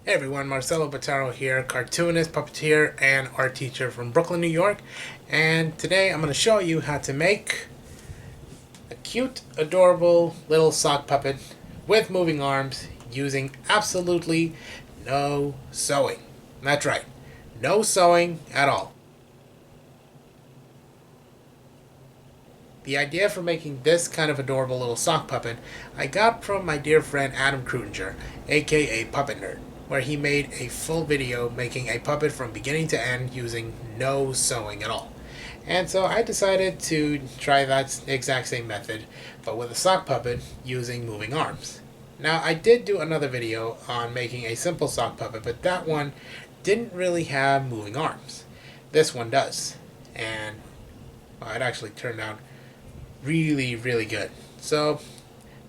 Hey everyone, Marcelo Bottaro here, cartoonist, puppeteer, and art teacher from Brooklyn, New York. And today I'm going to show you how to make a cute, adorable little sock puppet with moving arms using absolutely no sewing. That's right, no sewing at all. The idea for making this kind of adorable little sock puppet I got from my dear friend Adam Krutinger, aka Puppet Nerd, where he made a full video making a puppet from beginning to end using no sewing at all. And so I decided to try that exact same method, but with a sock puppet using moving arms. Now I did do another video on making a simple sock puppet, but that one didn't really have moving arms. This one does. And well, it actually turned out really good. So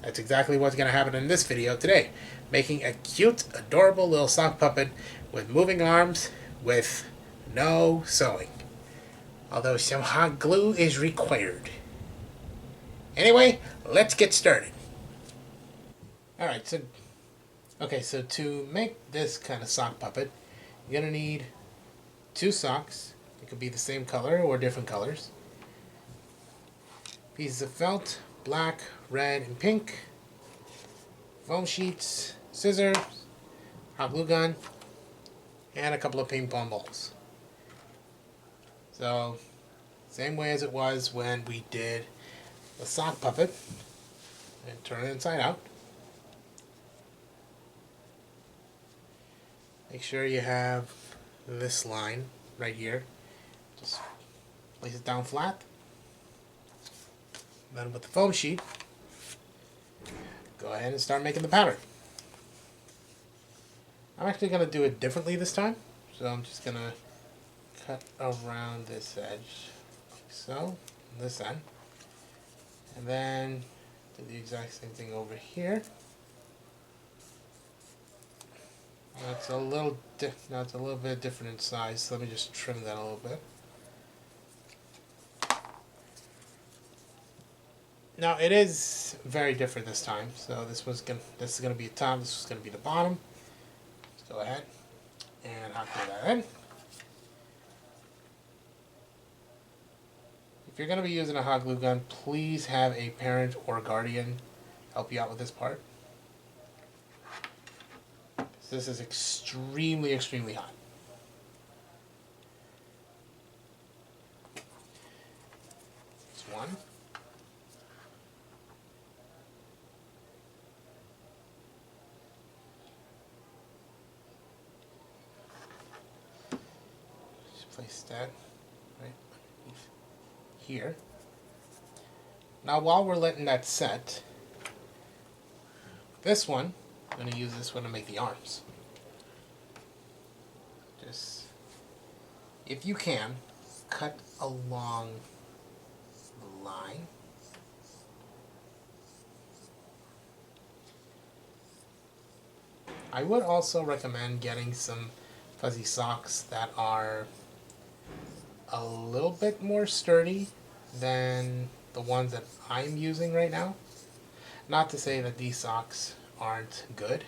that's exactly what's going to happen in this video today. Making a cute, adorable little sock puppet with moving arms with no sewing. Although some hot glue is required. Anyway, let's get started. Alright, so to make this kind of sock puppet, you're going to need 2 socks. It could be the same color or different colors. Pieces of felt, black, red, and pink. Foam sheets, scissors, hot glue gun, and a couple of ping pong balls. So, same way as it was when we did the sock puppet. And turn it inside out. Make sure you have this line right here. Just place it down flat. Then with the foam sheet, go ahead and start making the pattern. I'm actually going to do it differently this time. So I'm just going to cut around this edge, like so, this end. And then do the exact same thing over here. Now it's a little bit different in size, so let me just trim that a little bit. Now it is very different this time. So this is gonna be the top. This is gonna be the bottom. Let's go ahead and hot glue that in. If you're gonna be using a hot glue gun, please have a parent or guardian help you out with this part. This is extremely hot. That's one. Place that right here. Now while we're letting that set, this one, I'm going to use this one to make the arms. Just, if you can, cut along the line. I would also recommend getting some fuzzy socks that are a little bit more sturdy than the ones that I'm using right now. Not to say that these socks aren't good.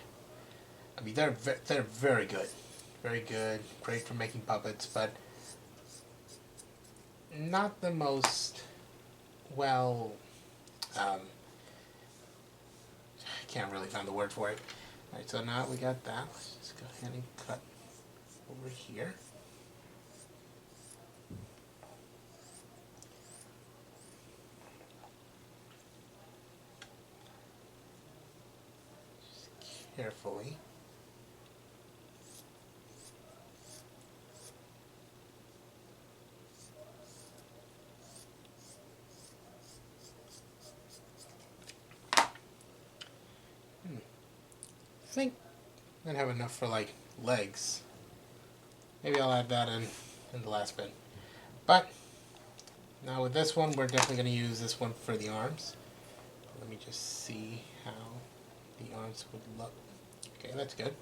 I mean, they're very good. Very good. Great for making puppets, but not the most, well, I can't really find the word for it. Alright, so now we got that. Let's just go ahead and cut over here. Carefully. I think I'm gonna have enough for like legs. Maybe I'll add that in the last bit. But now with this one, we're definitely gonna use this one for the arms. Let me just see how the arms would look. Okay, that's good.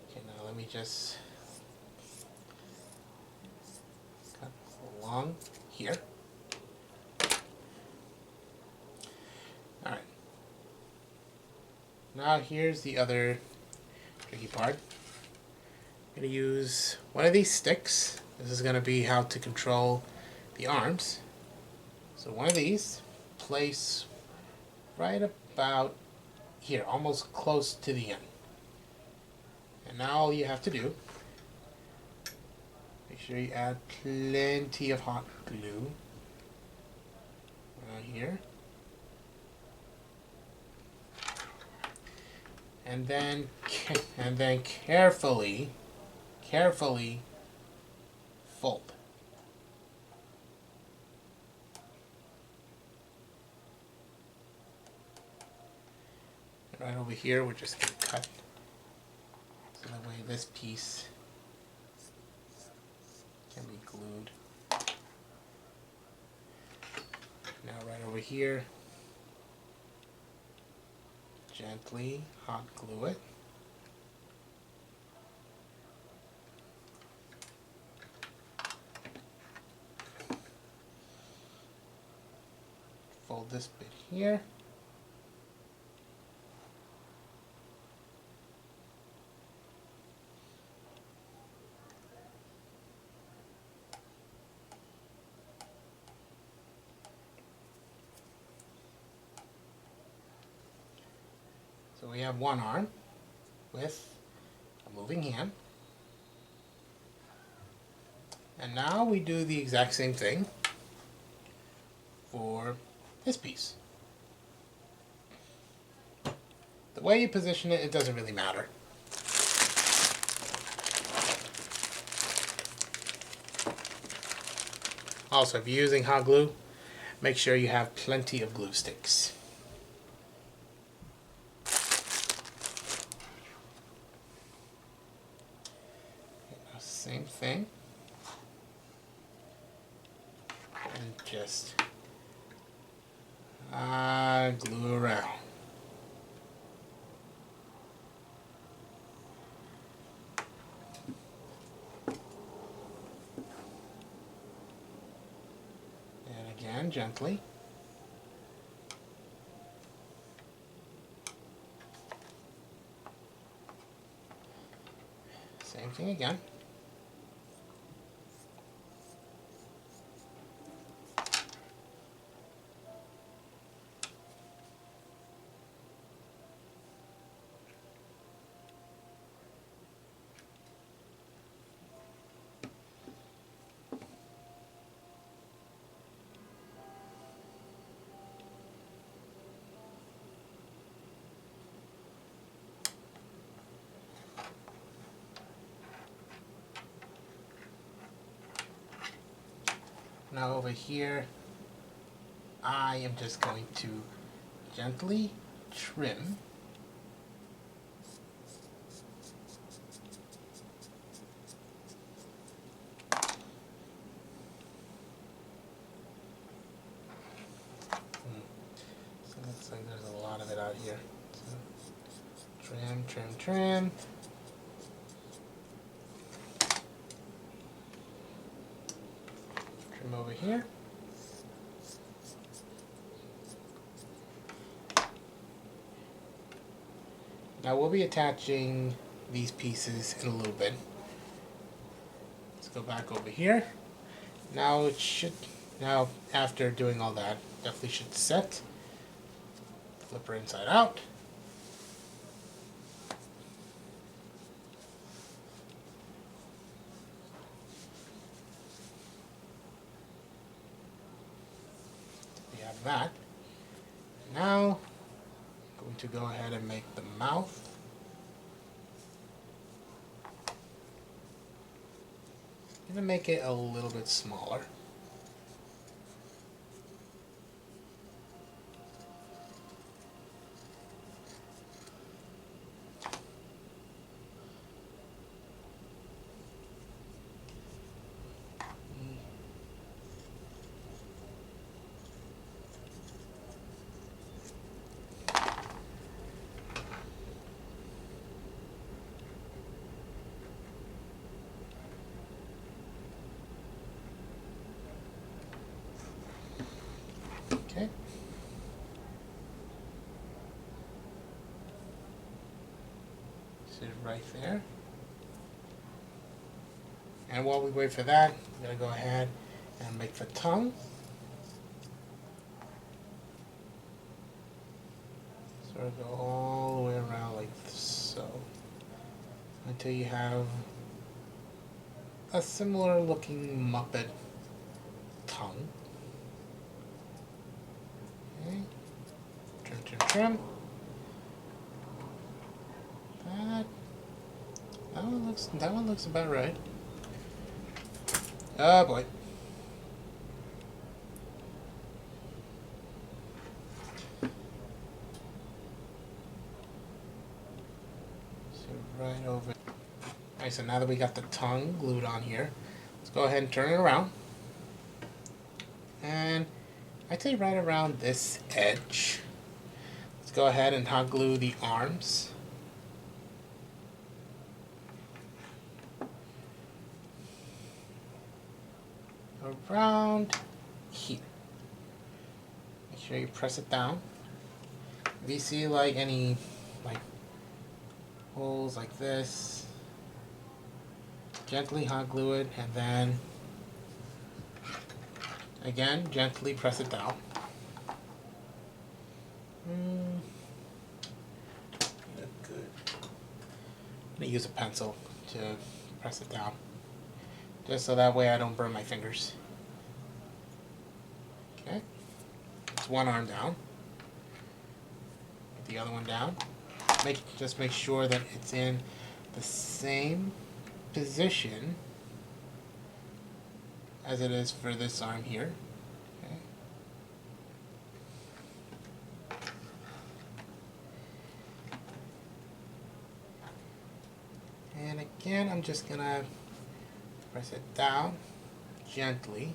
Okay, now let me just cut along here. Now here's the other tricky part. I'm going to use one of these sticks. This is going to be how to control the arms. So one of these, place right about here, almost close to the end. And now all you have to do, make sure you add plenty of hot glue around here. And then carefully fold. And right over here, we're just going to cut so that way this piece can be glued. Now right over here, gently hot glue it. Fold this bit here. So we have one arm with a moving hand. And now we do the exact same thing for this piece. The way you position it, it doesn't really matter. Also, if you're using hot glue, make sure you have plenty of glue sticks. Same thing. And just glue around. And again, gently. Same thing again. Now over here, I am just going to gently trim . So it looks like there's a lot of it out here. So trim, trim, trim. Trim over here. Now we'll be attaching these pieces in a little bit. Let's go back over here. Now it should, after doing all that, definitely should set. Flip her inside out. We have that. Now, I'm going to go ahead and make the mouth. I'm going to make it a little bit smaller. Okay. Sit right there. And while we wait for that, I'm going to go ahead and make the tongue. Sort of go all the way around like so, until you have a similar looking Muppet tongue. Okay. Trim. That one looks about right. Oh boy. So right over. Alright, so now that we got the tongue glued on here, let's go ahead and turn it around. And I'd say right around this edge. Let's go ahead and hot glue the arms. Around here. Make sure you press it down. If you see like any holes like this, gently hot glue it, and then again gently press it down. Good. I'm gonna use a pencil to press it down, just so that way I don't burn my fingers. Okay, it's one arm down. Get the other one down. Just make sure that it's in the same position as it is for this arm here. Okay. And again, I'm just gonna press it down gently.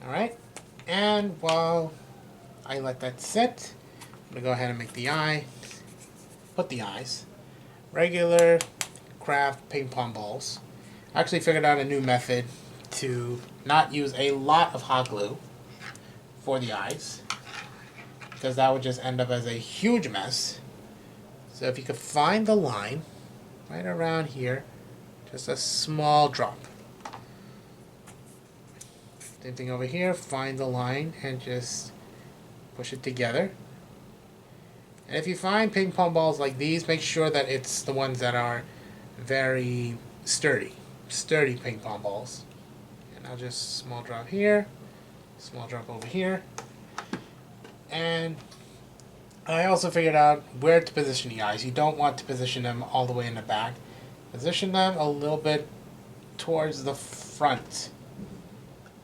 Alright, and while I let that sit, I'm gonna go ahead and make the eye. Put the eyes. Regular craft ping pong balls. I actually figured out a new method to not use a lot of hot glue for the eyes, because that would just end up as a huge mess. So if you could find the line right around here, just a small drop. Same thing over here, find the line and just push it together. And if you find ping pong balls like these, make sure that it's the ones that are very sturdy ping pong balls. And I'll just small drop here, small drop over here. And I also figured out where to position the eyes. You don't want to position them all the way in the back. Position them a little bit towards the front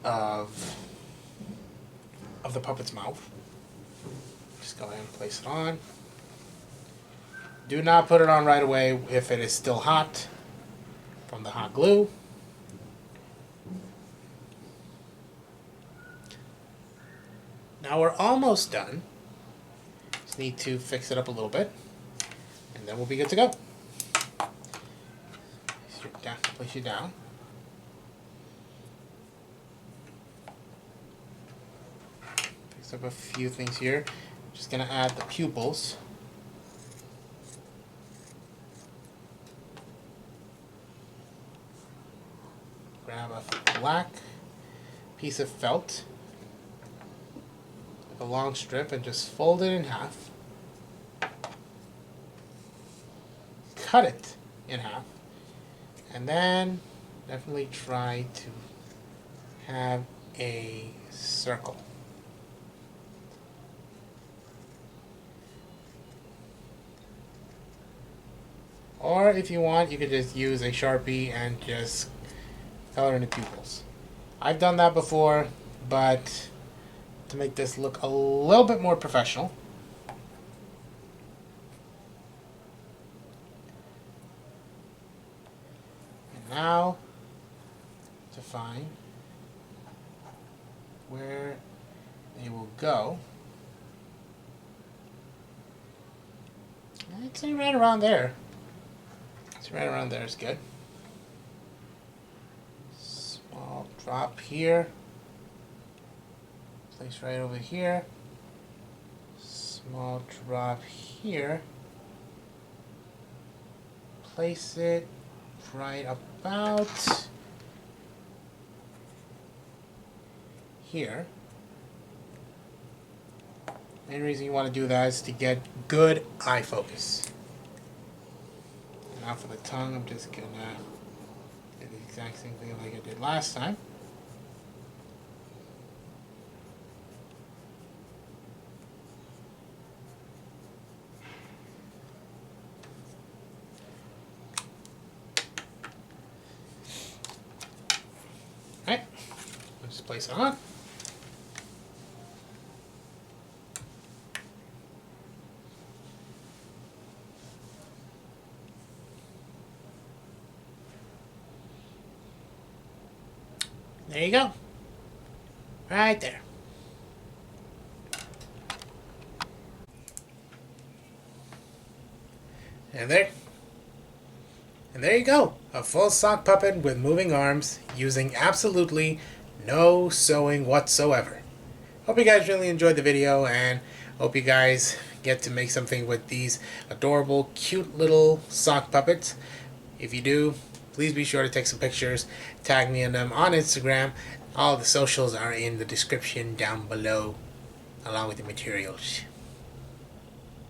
of the puppet's mouth. Just go ahead and place it on. Do not put it on right away if it is still hot from the hot glue. Now we're almost done. Just need to fix it up a little bit, and then we'll be good to go. Place you down. Fix up a few things here. Just gonna add the pupils. Grab a black piece of felt, a long strip, and just fold it in half. Cut it in half. And then definitely try to have a circle. Or if you want, you could just use a Sharpie and just color in the pupils. I've done that before, but to make this look a little bit more professional, and now to find where they will go, I'd say right around there. It's right around there is good. Small drop here. Place right over here. Small drop here. place it right about here. Main reason you want to do that is to get good eye focus. Now for the tongue, I'm just gonna do the exact same thing like I did last time. Alright, let's place it on. There you go. Right there. And there you go. A full sock puppet with moving arms using absolutely no sewing whatsoever. Hope you guys really enjoyed the video, and hope you guys get to make something with these adorable, cute little sock puppets. If you do, please be sure to take some pictures, tag me in them on Instagram. All the socials are in the description down below, along with the materials.